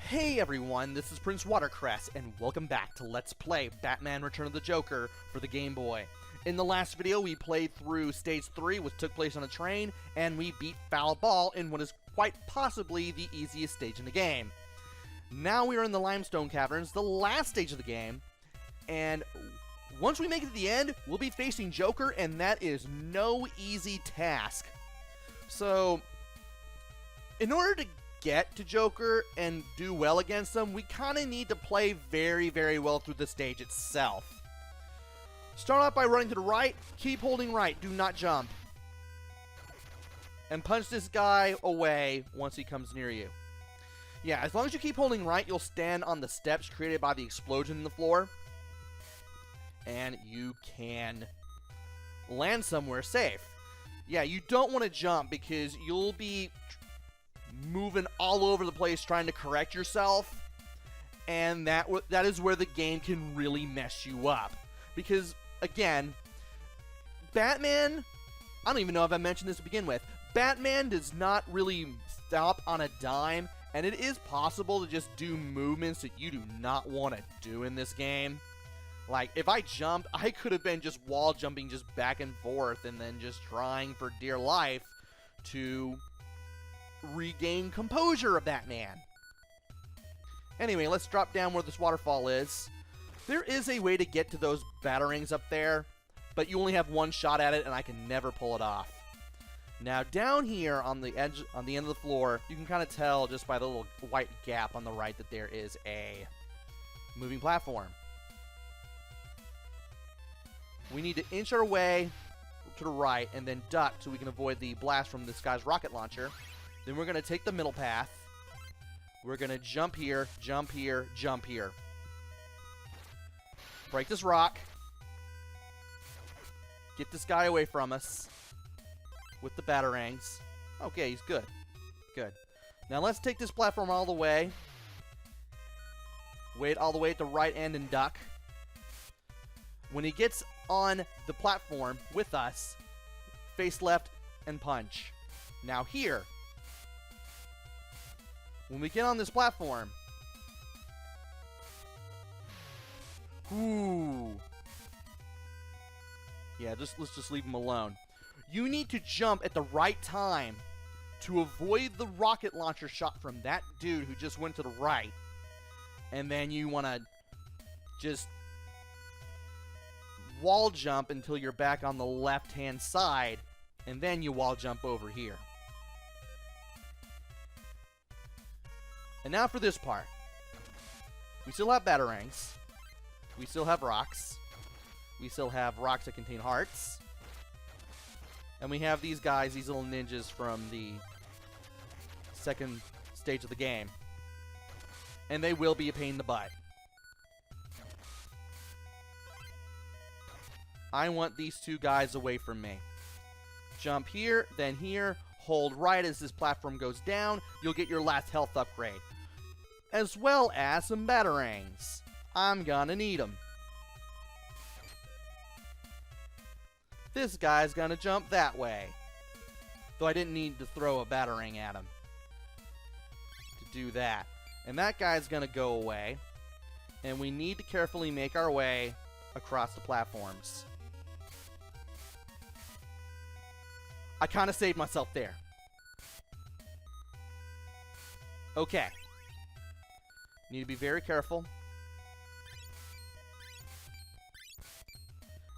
Hey everyone, this is PrinceWatercress, and welcome back to Let's Play Batman Return of the Joker for the Game Boy. In the last video, we played through Stage 3, which took place on a train, and we beat Foul Ball in what is quite possibly the easiest stage in the game. Now we are in the Limestone Caverns, the last stage of the game, and once we make it to the end, we'll be facing Joker, and that is no easy task. So, in order to get to Joker and do well against them, we kind of need to play very, very well through the stage itself. Start off by running to the right, keep holding right, do not jump. And punch this guy away once he comes near you. Yeah, as long as you keep holding right, you'll stand on the steps created by the explosion in the floor. And you can land somewhere safe. Yeah, you don't want to jump because you'll be moving all over the place trying to correct yourself, and that is where the game can really mess you up. Because, again, Batman, I don't even know if I mentioned this to begin with, Batman does not really stop on a dime, and it is possible to just do movements that you do not want to do in this game. Like, if I jumped, I could have been just wall jumping just back and forth and then just trying for dear life to regain composure of Batman. Anyway, let's drop down where this waterfall is. There is a way to get to those batarangs up there, but you only have one shot at it, and I can never pull it off. Now, down here on the edge, on the end of the floor, you can kind of tell just by the little white gap on the right that there is a moving platform. We need to inch our way to the right and then duck so we can avoid the blast from this guy's rocket launcher. Then we're going to take the middle path. We're going to jump here, jump here, jump here. Break this rock. Get this guy away from us with the batarangs. Okay, he's good. Good. Now let's take this platform all the way. Wait all the way at the right end and duck. When he gets on the platform with us, face left and punch. Now here, when we get on this platform, ooh, yeah, let's just leave him alone. You need to jump at the right time to avoid the rocket launcher shot from that dude who just went to the right. And then you want to just wall jump until you're back on the left-hand side, and then you wall jump over here. And now for this part. We still have batarangs. We still have rocks. We still have rocks that contain hearts. And we have these guys, these little ninjas from the second stage of the game. And they will be a pain in the butt. I want these two guys away from me. Jump here, then here. Hold right as this platform goes down. You'll get your last health upgrade. As well as some batarangs. I'm gonna need them. This guy's gonna jump that way. Though I didn't need to throw a batarang at him to do that. And that guy's gonna go away. And we need to carefully make our way across the platforms. I kind of saved myself there. Okay. Need to be very careful.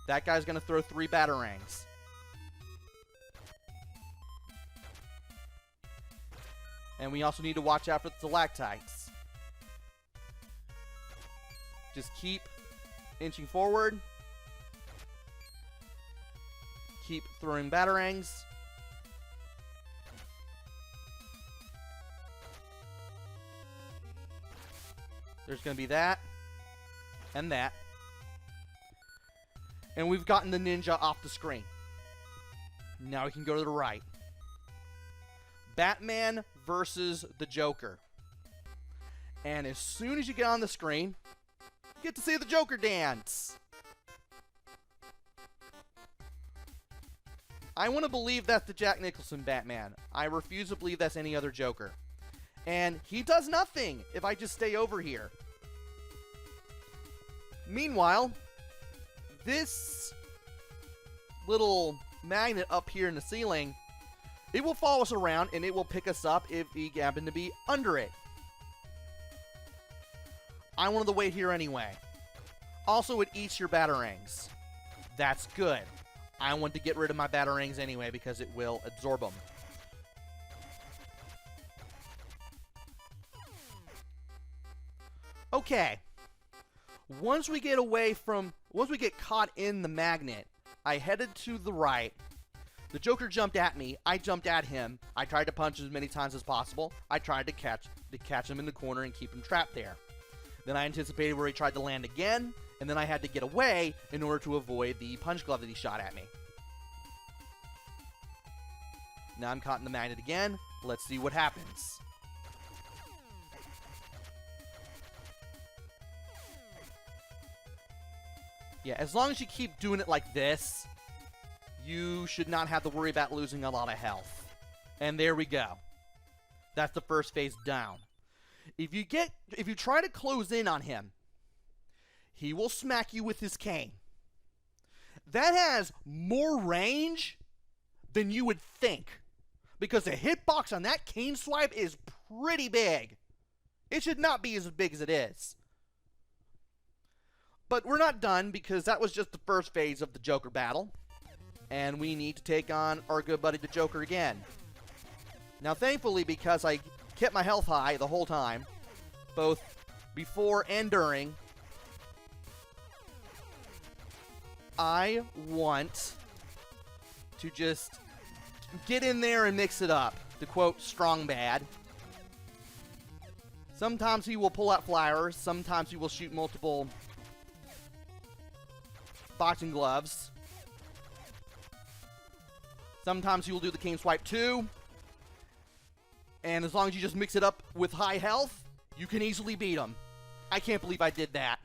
That guy's going to throw 3 batarangs. And we also need to watch out for the stalactites. Just keep inching forward. Keep throwing batarangs. There's going to be that. And that. And we've gotten the ninja off the screen. Now we can go to the right. Batman versus the Joker. And as soon as you get on the screen, you get to see the Joker dance. I want to believe that's the Jack Nicholson Batman. I refuse to believe that's any other Joker. And he does nothing if I just stay over here. Meanwhile, this little magnet up here in the ceiling, it will follow us around and it will pick us up if we happen to be under it. I wanted to wait here anyway. Also, it eats your batarangs. That's good. I want to get rid of my batarangs anyway because it will absorb them. Okay. Once we get caught in the magnet, I headed to the right. The Joker jumped at me. I jumped at him. I tried to punch as many times as possible. I tried to catch him in the corner and keep him trapped there. Then I anticipated where he tried to land again, and then I had to get away in order to avoid the punch glove that he shot at me. Now I'm caught in the magnet again. Let's see what happens. Yeah, as long as you keep doing it like this, you should not have to worry about losing a lot of health. And there we go. That's the first phase down. If you try to close in on him, he will smack you with his cane. That has more range than you would think, because the hitbox on that cane swipe is pretty big. It should not be as big as it is. But we're not done, because that was just the first phase of the Joker battle. And we need to take on our good buddy the Joker again. Now thankfully, because I kept my health high the whole time, both before and during, I want to just get in there and mix it up, to quote Strong Bad. Sometimes he will pull out flowers, sometimes he will shoot multiple boxing gloves. Sometimes he will do the cane swipe too. And as long as you just mix it up with high health, you can easily beat him. I can't believe I did that.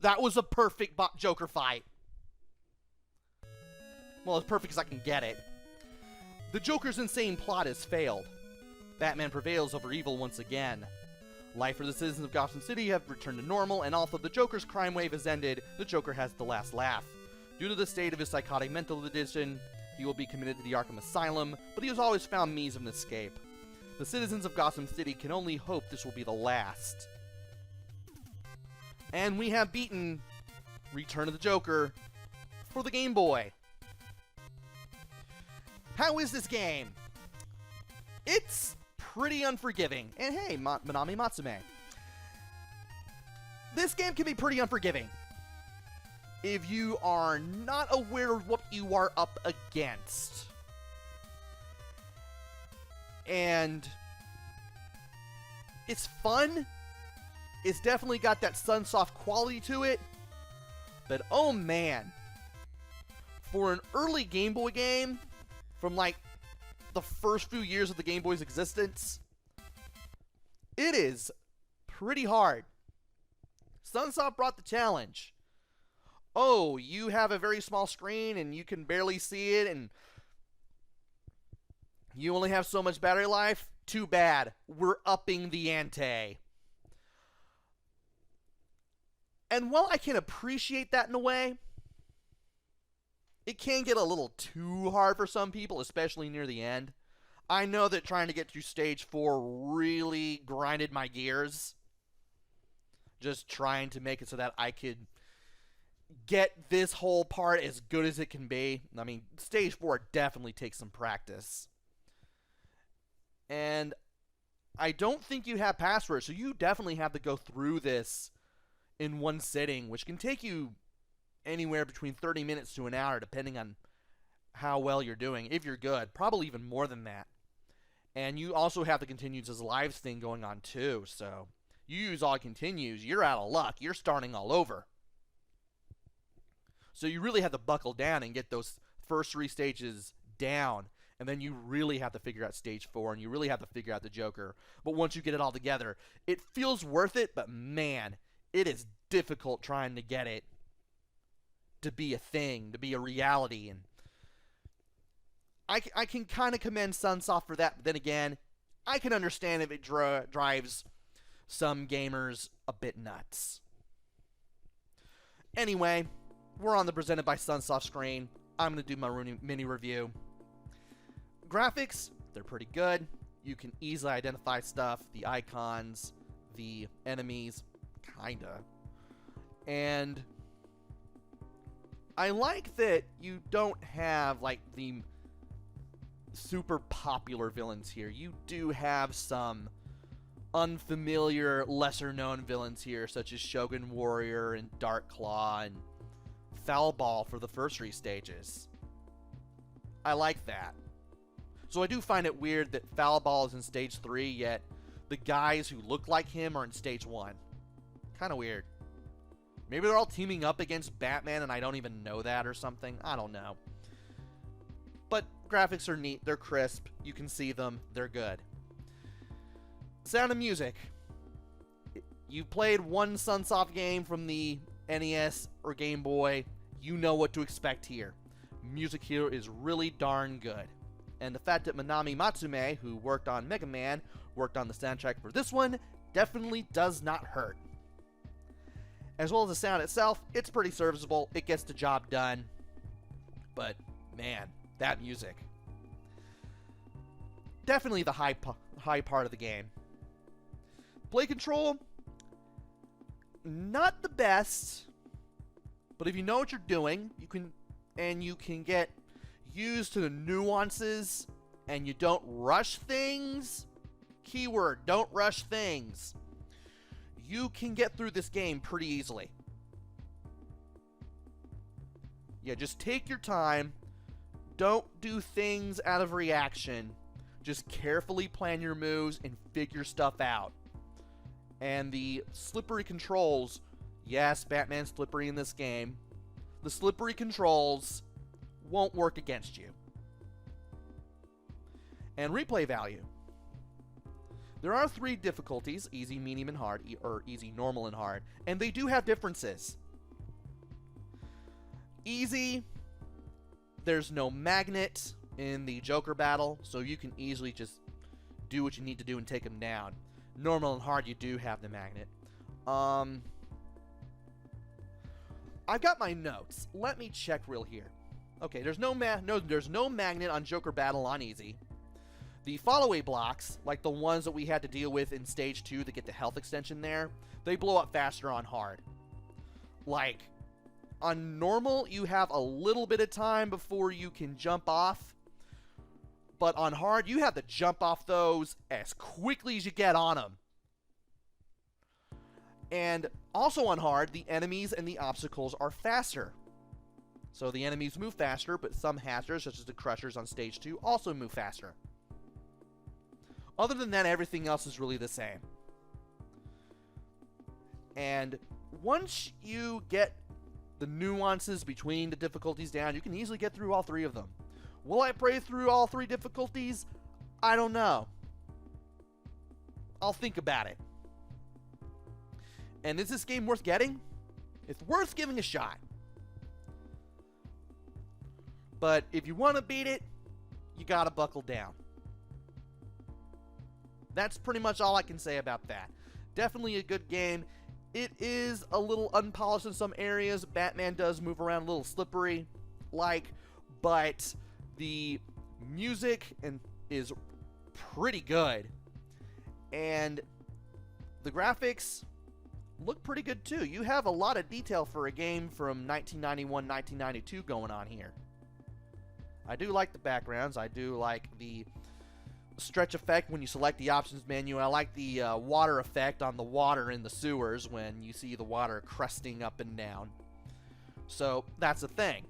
That was a perfect Joker fight. Well, as perfect as I can get it. The Joker's insane plot has failed. Batman prevails over evil once again. Life for the citizens of Gotham City have returned to normal, and although the Joker's crime wave has ended, the Joker has the last laugh. Due to the state of his psychotic mental condition, he will be committed to the Arkham Asylum, but he has always found means of an escape. The citizens of Gotham City can only hope this will be the last. And we have beaten Return of the Joker for the Game Boy. How is this game? It's pretty unforgiving. And hey, Manami Matsume. This game can be pretty unforgiving if you are not aware of what you are up against. And it's fun. It's definitely got that Sunsoft quality to it. But oh man, for an early Game Boy game, from like the first few years of the Game Boy's existence, it is pretty hard. Sunsoft brought the challenge. Oh, you have a very small screen and you can barely see it and you only have so much battery life? Too bad. We're upping the ante. And while I can appreciate that in a way, it can get a little too hard for some people, especially near the end. I know that trying to get through stage 4 really grinded my gears. Just trying to make it so that I could get this whole part as good as it can be. I mean, stage 4 definitely takes some practice. And I don't think you have passwords, so you definitely have to go through this in one sitting, which can take you anywhere between 30 minutes to an hour, depending on how well you're doing. If you're good, probably even more than that. And you also have the continues as lives thing going on too, so you use all continues, you're out of luck. You're starting all over. So you really have to buckle down and get those first 3 stages down, and then you really have to figure out stage 4, and you really have to figure out the Joker. But once you get it all together, it feels worth it, but man, it is difficult trying to get it to be a thing, to be a reality. And I can kind of commend Sunsoft for that, but then again, I can understand if it drives some gamers a bit nuts. Anyway, we're on the Presented by Sunsoft screen. I'm going to do my mini review. Graphics, they're pretty good. You can easily identify stuff, the icons, the enemies, kinda. And I like that you don't have like the super popular villains here. You do have some unfamiliar, lesser-known villains here, such as Shogun Warrior and Dark Claw and Foul Ball for the first 3 stages. I like that. So I do find it weird that Foul Ball is in stage 3, yet the guys who look like him are in stage 1. Kind of weird. Maybe they're all teaming up against Batman and I don't even know that or something. I don't know. But graphics are neat. They're crisp. You can see them. They're good. Sound and music. You've played one Sunsoft game from the NES or Game Boy. You know what to expect here. Music here is really darn good. And the fact that Manami Matsume, who worked on Mega Man, worked on the soundtrack for this one, definitely does not hurt. As well as the sound itself, it's pretty serviceable. It gets the job done. But, man, that music. Definitely the high part of the game. Play control, not the best, but if you know what you're doing, you can get used to the nuances, and you don't rush things. Keyword, don't rush things. You can get through this game pretty easily. Yeah, just take your time. Don't do things out of reaction. Just carefully plan your moves and figure stuff out. And the slippery controls, yes, Batman's slippery in this game. The slippery controls won't work against you. And replay value. There are 3 difficulties, easy, medium, and hard, or easy, normal, and hard, and they do have differences. Easy, there's no magnet in the Joker battle, so you can easily just do what you need to do and take him down. Normal and hard, you do have the magnet. I've got my notes. Let me check real here. Okay, there's no magnet on Joker battle on easy. The follow-away blocks, like the ones that we had to deal with in stage 2 to get the health extension there, they blow up faster on hard. Like, on normal, you have a little bit of time before you can jump off. But on hard, you have to jump off those as quickly as you get on them. And also on hard, the enemies and the obstacles are faster. So the enemies move faster, but some hazards, such as the crushers on stage 2, also move faster. Other than that, everything else is really the same. And once you get the nuances between the difficulties down, you can easily get through all 3 of them. Will I play through all 3 difficulties? I don't know. I'll think about it. And is this game worth getting? It's worth giving a shot. But if you want to beat it, you gotta buckle down. That's pretty much all I can say about that. Definitely a good game. It is a little unpolished in some areas. Batman does move around a little slippery, but the music is pretty good. And the graphics look pretty good too. You have a lot of detail for a game from 1991, 1992 going on here. I do like the backgrounds. I do like the stretch effect when you select the options menu. I like the water effect on the water in the sewers when you see the water crusting up and down. So that's a thing.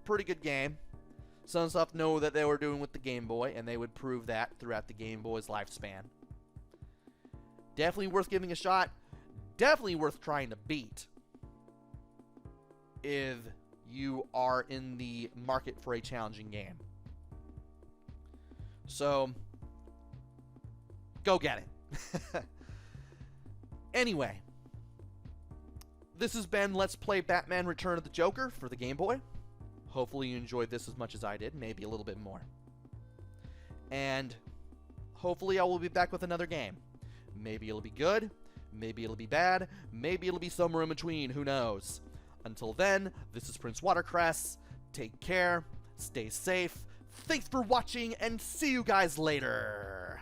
Pretty good game. Sunsoft know that they were doing with the Game Boy, and they would prove that throughout the Game Boy's lifespan. Definitely worth giving a shot. Definitely worth trying to beat if you are in the market for a challenging game. So, go get it. Anyway, this has been Let's Play Batman Return of the Joker for the Game Boy. Hopefully you enjoyed this as much as I did, maybe a little bit more. and hopefully I will be back with another game. Maybe it'll be good, maybe it'll be bad, maybe it'll be somewhere in between, who knows. Until then, this is PrinceWatercress. Take care, stay safe, thanks for watching, and see you guys later!